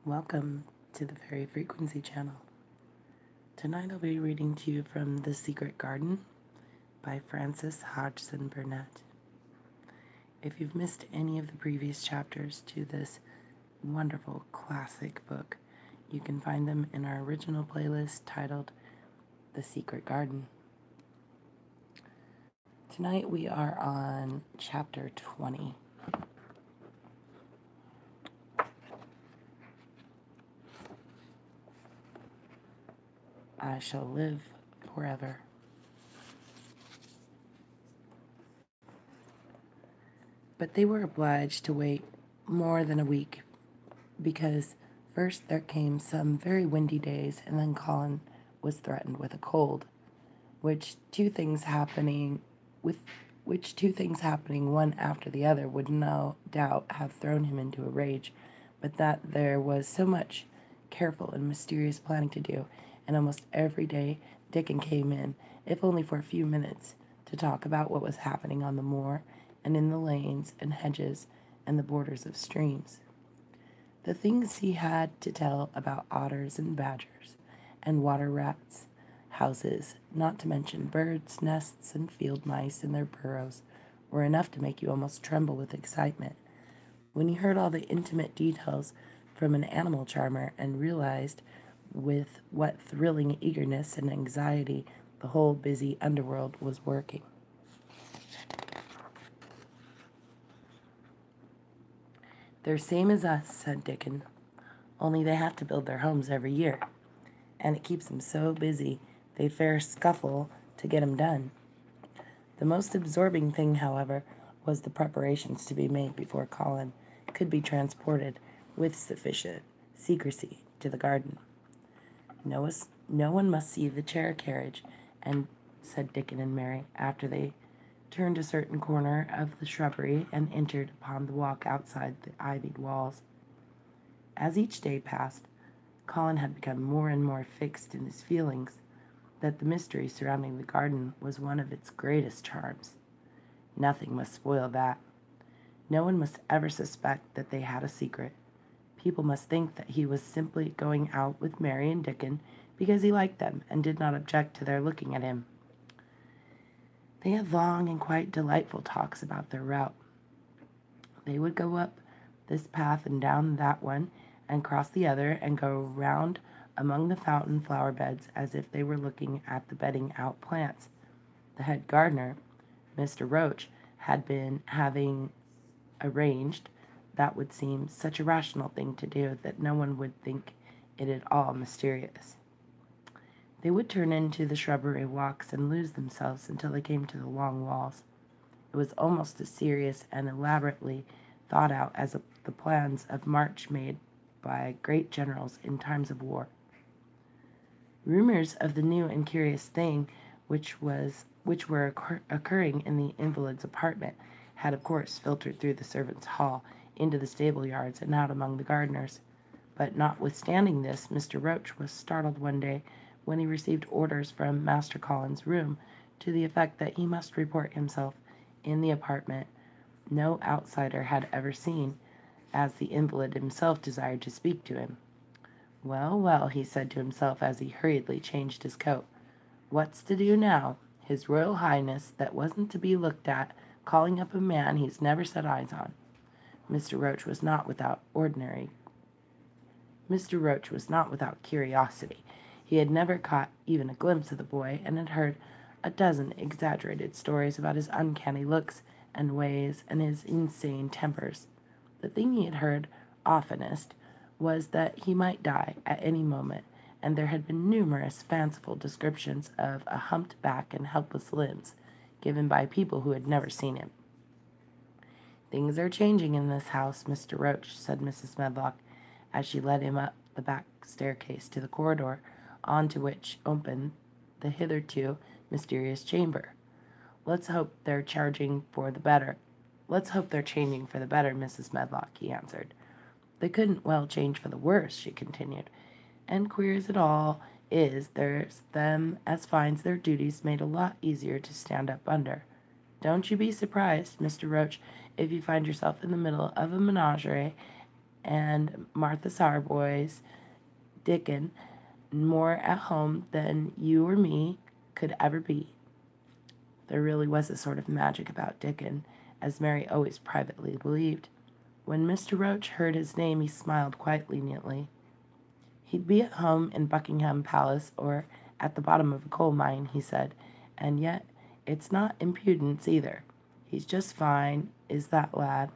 Welcome to the Fairy Frequency channel. Tonight I'll be reading to you from The Secret Garden by Frances Hodgson Burnett. If you've missed any of the previous chapters to this wonderful classic book, you can find them in our original playlist titled The Secret Garden. Tonight we are on chapter 20. I shall live forever. But they were obliged to wait more than a week because first there came some very windy days, and then Colin was threatened with a cold, which two things happening one after the other would no doubt have thrown him into a rage, but that there was so much careful and mysterious planning to do, and almost every day Dickon came in, if only for a few minutes, to talk about what was happening on the moor and in the lanes and hedges and the borders of streams. The things he had to tell about otters and badgers and water rats, houses, not to mention birds' nests and field mice in their burrows, were enough to make you almost tremble with excitement. When you heard all the intimate details from an animal charmer and realized with what thrilling eagerness and anxiety the whole busy underworld was working. "They're same as us," said Dickon, "only they have to build their homes every year, and it keeps 'em so busy they fair scuffle to get 'em done." The most absorbing thing, however, was the preparations to be made before Colin could be transported with sufficient secrecy to the garden. No one must see the chair carriage, and said Dickon and Mary, after they turned a certain corner of the shrubbery and entered upon the walk outside the ivied walls. As each day passed, Colin had become more and more fixed in his feelings that the mystery surrounding the garden was one of its greatest charms. Nothing must spoil that. No one must ever suspect that they had a secret. People must think that he was simply going out with Mary and Dickon because he liked them and did not object to their looking at him. They had long and quite delightful talks about their route. They would go up this path and down that one, and cross the other, and go round among the fountain flower beds as if they were looking at the bedding out plants. The head gardener, Mr. Roach, had been having arranged that would seem such a rational thing to do that no one would think it at all mysterious. They would turn into the shrubbery walks and lose themselves until they came to the long walls. It was almost as serious and elaborately thought out as the plans of march made by great generals in times of war. Rumors of the new and curious thing which were occurring in the invalid's apartment had of course filtered through the servants' hall into the stable yards and out among the gardeners. But notwithstanding this, Mr. Roach was startled one day when he received orders from Master Colin's room to the effect that he must report himself in the apartment no outsider had ever seen, as the invalid himself desired to speak to him. "Well, well," he said to himself as he hurriedly changed his coat, "what's to do now? His Royal Highness, that wasn't to be looked at, calling up a man he's never set eyes on." Mr. Roach was not without curiosity. He had never caught even a glimpse of the boy, and had heard a dozen exaggerated stories about his uncanny looks and ways and his insane tempers. The thing he had heard oftenest was that he might die at any moment, and there had been numerous fanciful descriptions of a humped back and helpless limbs given by people who had never seen him. "Things are changing in this house, Mr. Roach," said Mrs. Medlock, as she led him up the back staircase to the corridor on to which opened the hitherto mysterious chamber. Let's hope they're changing for the better, Mrs. Medlock," he answered. "They couldn't well change for the worse," she continued. "And queer as it all is, there's them as finds their duties made a lot easier to stand up under. Don't you be surprised, Mr. Roach, if you find yourself in the middle of a menagerie and Martha Sourboys, Dickon, more at home than you or me could ever be. There really was a sort of magic about Dickon, as Mary always privately believed. When Mr. Roach heard his name, he smiled quite leniently. He'd be at home in Buckingham Palace or at the bottom of a coal mine, he said, and yet it's not impudence either. He's just fine, is that lad.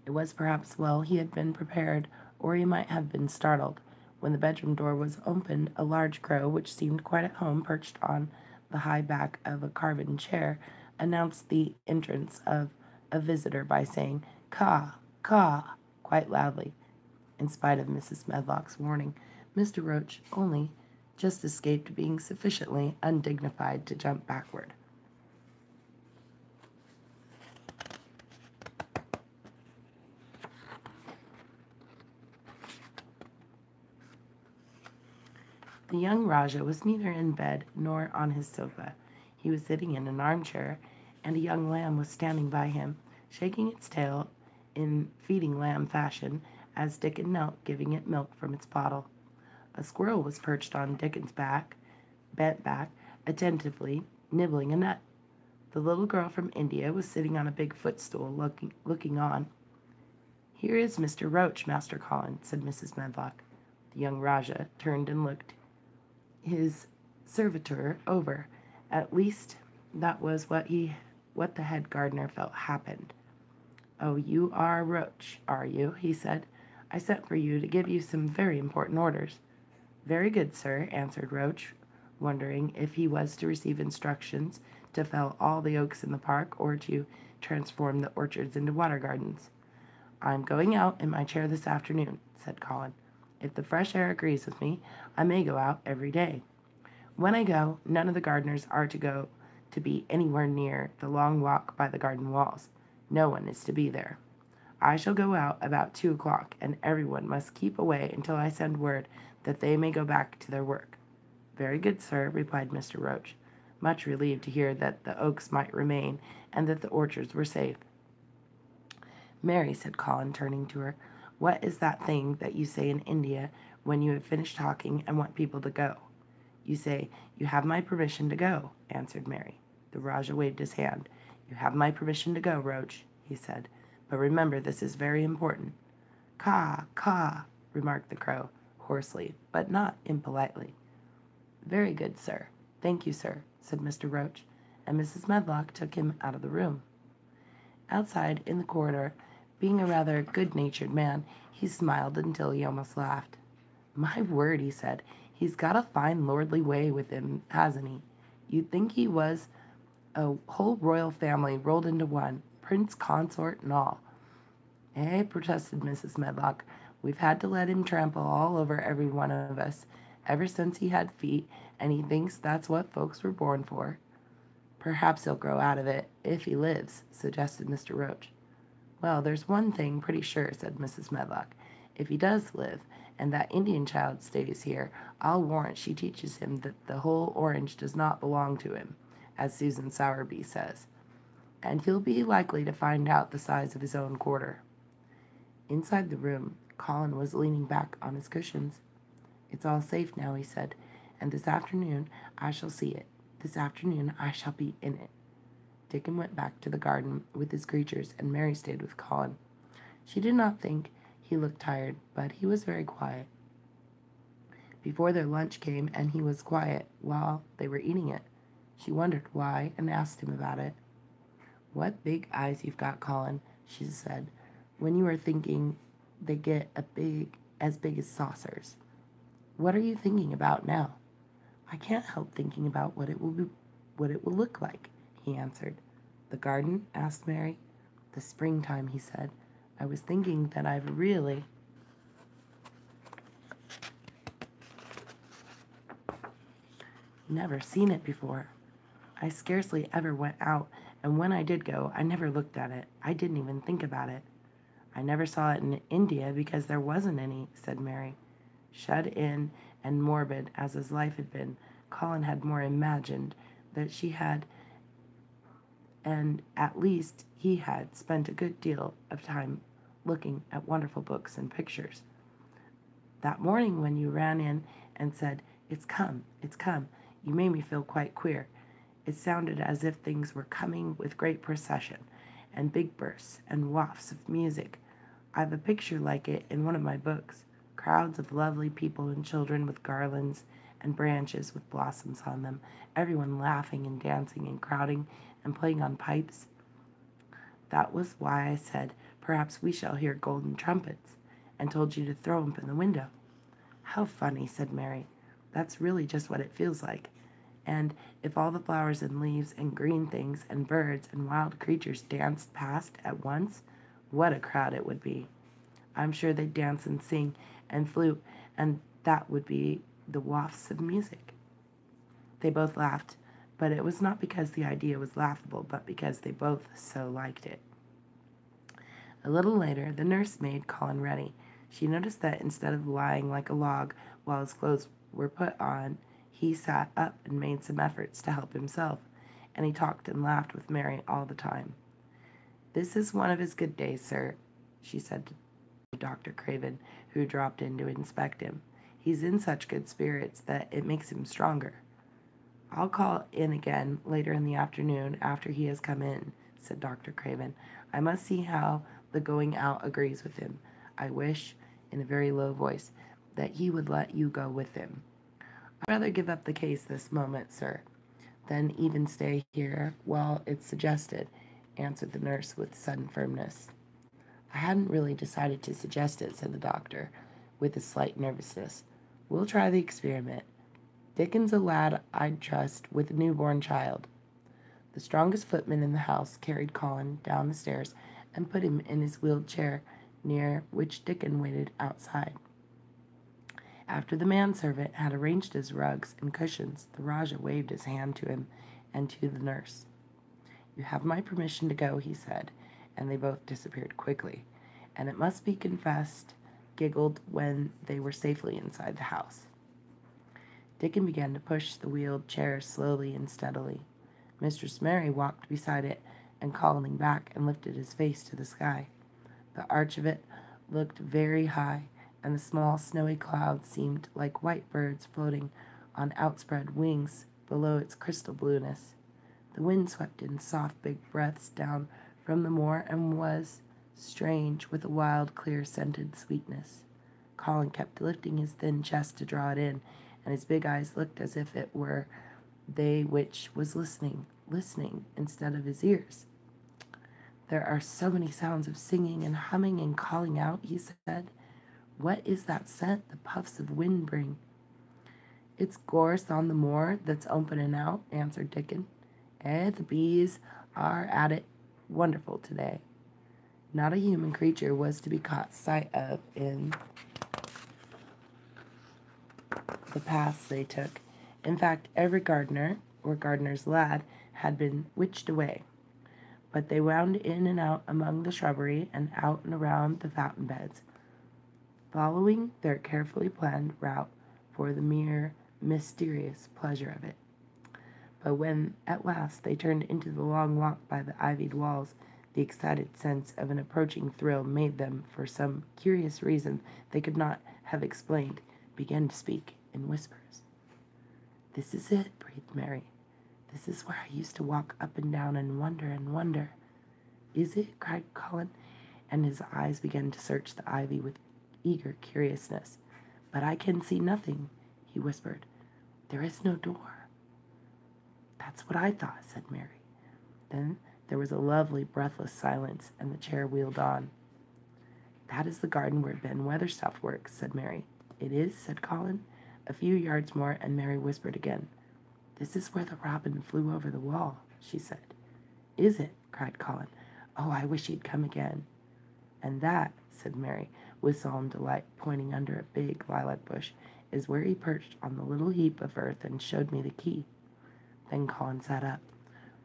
It was perhaps well he had been prepared, or he might have been startled. When the bedroom door was opened, a large crow, which seemed quite at home perched on the high back of a carven chair, announced the entrance of a visitor by saying, "Caw, caw," quite loudly. In spite of Mrs. Medlock's warning, Mr. Roach only just escaped being sufficiently undignified to jump backward. The young Rajah was neither in bed nor on his sofa. He was sitting in an armchair, and a young lamb was standing by him, shaking its tail in feeding lamb fashion as Dickon knelt, giving it milk from its bottle. A squirrel was perched on Dickon's bent back, attentively nibbling a nut. The little girl from India was sitting on a big footstool, looking on. "Here is Mr. Roach, Master Colin," said Mrs. Medlock. The young Rajah turned and looked his servitor over. At least that was what the head gardener felt happened. "Oh, you are Roach, are you?" he said. "I sent for you to give you some very important orders." "Very good, sir," answered Roach, wondering if he was to receive instructions to fell all the oaks in the park or to transform the orchards into water gardens. "I'm going out in my chair this afternoon," said Colin. "If the fresh air agrees with me, I may go out every day. When I go, none of the gardeners are to be anywhere near the long walk by the garden walls. No one is to be there. I shall go out about 2 o'clock, and everyone must keep away until I send word that they may go back to their work." "Very good, sir," replied Mr. Roach, much relieved to hear that the oaks might remain and that the orchards were safe. "Mary," said Colin, turning to her, "what is that thing that you say in India when you have finished talking and want people to go?" "You say, 'You have my permission to go,'" answered Mary. The Rajah waved his hand. "You have my permission to go, Roach," he said. "But remember, this is very important." "Caw, caw," remarked the crow, hoarsely, but not impolitely. "Very good, sir. Thank you, sir," said Mr. Roach, and Mrs. Medlock took him out of the room. Outside, in the corridor, being a rather good-natured man, he smiled until he almost laughed. "My word," he said, "he's got a fine lordly way with him, hasn't he? You'd think he was a whole royal family rolled into one, prince consort and all." "Eh," protested Mrs. Medlock, "we've had to let him trample all over every one of us, ever since he had feet, and he thinks that's what folks were born for." "Perhaps he'll grow out of it, if he lives," suggested Mr. Roach. "Well, there's one thing pretty sure," said Mrs. Medlock. "If he does live, and that Indian child stays here, I'll warrant she teaches him that the whole orange does not belong to him, as Susan Sowerby says, and he'll be likely to find out the size of his own quarter." Inside the room, Colin was leaning back on his cushions. "It's all safe now," he said, "and this afternoon I shall see it. This afternoon I shall be in it." Dickon went back to the garden with his creatures, and Mary stayed with Colin. She did not think he looked tired, but he was very quiet. Before their lunch came, and he was quiet while they were eating it. She wondered why, and asked him about it. "What big eyes you've got, Colin," she said, "when you are thinking they get as big as saucers. What are you thinking about now?" "I can't help thinking about what it will look like," he answered. "The garden?" asked Mary. "The springtime," he said. "I was thinking that I've really never seen it before. I scarcely ever went out, and when I did go, I never looked at it. I didn't even think about it." "I never saw it in India because there wasn't any," said Mary. Shut in and morbid as his life had been, Colin had more imagined that she had, and at least he had, spent a good deal of time looking at wonderful books and pictures. That morning when you ran in and said, it's come, you made me feel quite queer. It sounded as if things were coming with great procession, and big bursts and wafts of music. I've a picture like it in one of my books. Crowds of lovely people and children with garlands and branches with blossoms on them, everyone laughing and dancing and crowding and playing on pipes. That was why I said, perhaps we shall hear golden trumpets, and told you to throw 'em in the window. How funny, said Mary. That's really just what it feels like. And if all the flowers and leaves and green things and birds and wild creatures danced past at once, what a crowd it would be. I'm sure they'd dance and sing and flute, and that would be the wafts of music. They both laughed, but it was not because the idea was laughable, but because they both so liked it. A little later, the nurse made Colin ready. She noticed that instead of lying like a log while his clothes were put on, he sat up and made some efforts to help himself, and he talked and laughed with Mary all the time. This is one of his good days, sir, she said to Dr. Craven, who dropped in to inspect him. He's in such good spirits that it makes him stronger. I'll call in again later in the afternoon after he has come in, said Dr. Craven. I must see how the going out agrees with him. I wish, in a very low voice, that he would let you go with him. I'd rather give up the case this moment, sir, than even stay here while it's suggested, answered the nurse with sudden firmness. I hadn't really decided to suggest it, said the doctor, with a slight nervousness. We'll try the experiment. Dickens a lad I'd trust with a newborn child. The strongest footman in the house carried Colin down the stairs and put him in his wheeled chair, near which Dickon waited outside. After the manservant had arranged his rugs and cushions, the Rajah waved his hand to him and to the nurse. You have my permission to go, he said, and they both disappeared quickly, and it must be confessed, giggled when they were safely inside the house. Dickon began to push the wheeled chair slowly and steadily. Mistress Mary walked beside it, and calling back and lifted his face to the sky. The arch of it looked very high, and the small snowy clouds seemed like white birds floating on outspread wings below its crystal blueness. The wind swept in soft big breaths down from the moor and was strange with a wild, clear-scented sweetness. Colin kept lifting his thin chest to draw it in, and his big eyes looked as if it were they which was listening instead of his ears. There are so many sounds of singing and humming and calling out, he said. What is that scent the puffs of wind bring? It's gorse on the moor that's opening out, answered Dickon. The bees are at it wonderful today. Not a human creature was to be caught sight of in the paths they took. In fact, every gardener or gardener's lad had been witched away. But they wound in and out among the shrubbery and out and around the fountain beds, following their carefully planned route for the mere mysterious pleasure of it. But when at last they turned into the long walk by the ivied walls, the excited sense of an approaching thrill made them, for some curious reason they could not have explained, begin to speak in whispers. This is it, breathed Mary. This is where I used to walk up and down and wonder and wonder. Is it? Cried Colin, and his eyes began to search the ivy with eager curiousness. But I can see nothing, he whispered. There is no door. That's what I thought, said Mary. Then there was a lovely, breathless silence, and the chair wheeled on. That is the garden where Ben Weatherstaff works, said Mary. It is, said Colin. A few yards more, and Mary whispered again. This is where the robin flew over the wall, she said. Is it? Cried Colin. Oh, I wish he'd come again. And that, said Mary, with solemn delight, pointing under a big lilac bush, is where he perched on the little heap of earth and showed me the key. Then Colin sat up.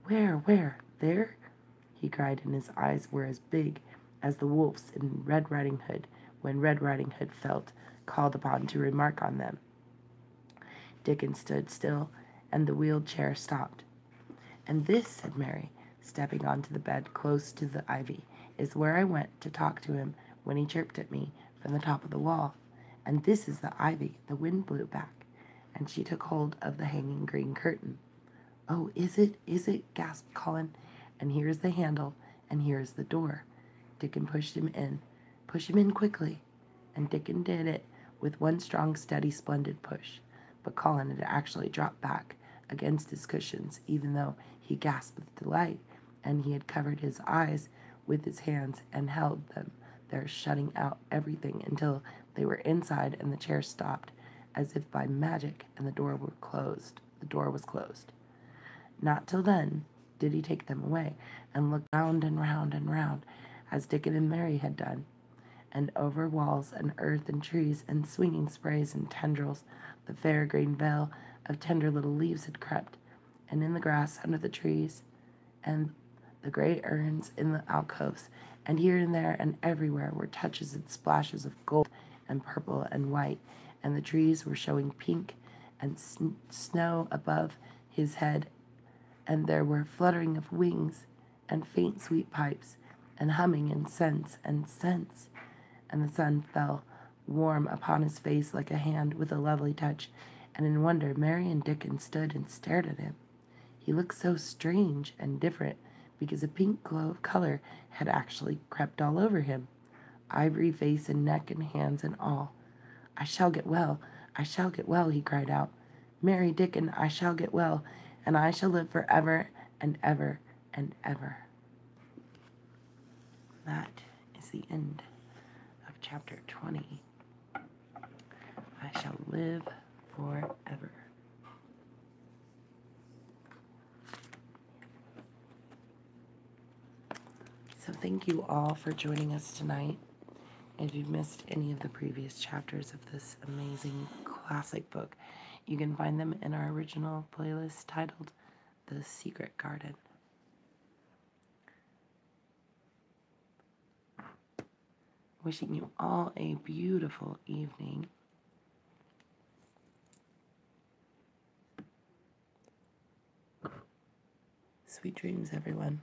Where? There? He cried, and his eyes were as big as the wolf's in Red Riding Hood, when Red Riding Hood felt called upon to remark on them. Dickon stood still, and the wheeled chair stopped. And this, said Mary, stepping onto the bed close to the ivy, is where I went to talk to him when he chirped at me from the top of the wall. And this is the ivy the wind blew back." And she took hold of the hanging green curtain. "Oh, is it? Is it?" gasped Colin. "And here's the handle, and here's the door." Dickon pushed him in. "Push him in quickly." And Dickon did it with one strong, steady, splendid push. But Colin had actually dropped back against his cushions, even though he gasped with delight, and he had covered his eyes with his hands and held them there, shutting out everything until they were inside and the chair stopped, as if by magic, and the door were closed. The door was closed. Not till then did he take them away, and look round and round and round, as Dickon and Mary had done. And over walls and earth and trees and swinging sprays and tendrils, the fair green veil of tender little leaves had crept, and in the grass under the trees, and the gray urns in the alcoves, and here and there and everywhere were touches and splashes of gold and purple and white, and the trees were showing pink and snow above his head, and there were fluttering of wings and faint sweet pipes and humming and scents, and the sun fell warm upon his face like a hand with a lovely touch, and in wonder Mary and Dickon stood and stared at him. He looked so strange and different because a pink glow of color had actually crept all over him, ivory face and neck and hands and all. "I shall get well, I shall get well," he cried out. "Mary, Dickon, I shall get well, and I shall live forever and ever and ever." That is the end of chapter 20. I shall live forever. So thank you all for joining us tonight. If you've missed any of the previous chapters of this amazing classic book, you can find them in our original playlist titled The Secret Garden. Wishing you all a beautiful evening. Sweet dreams, everyone.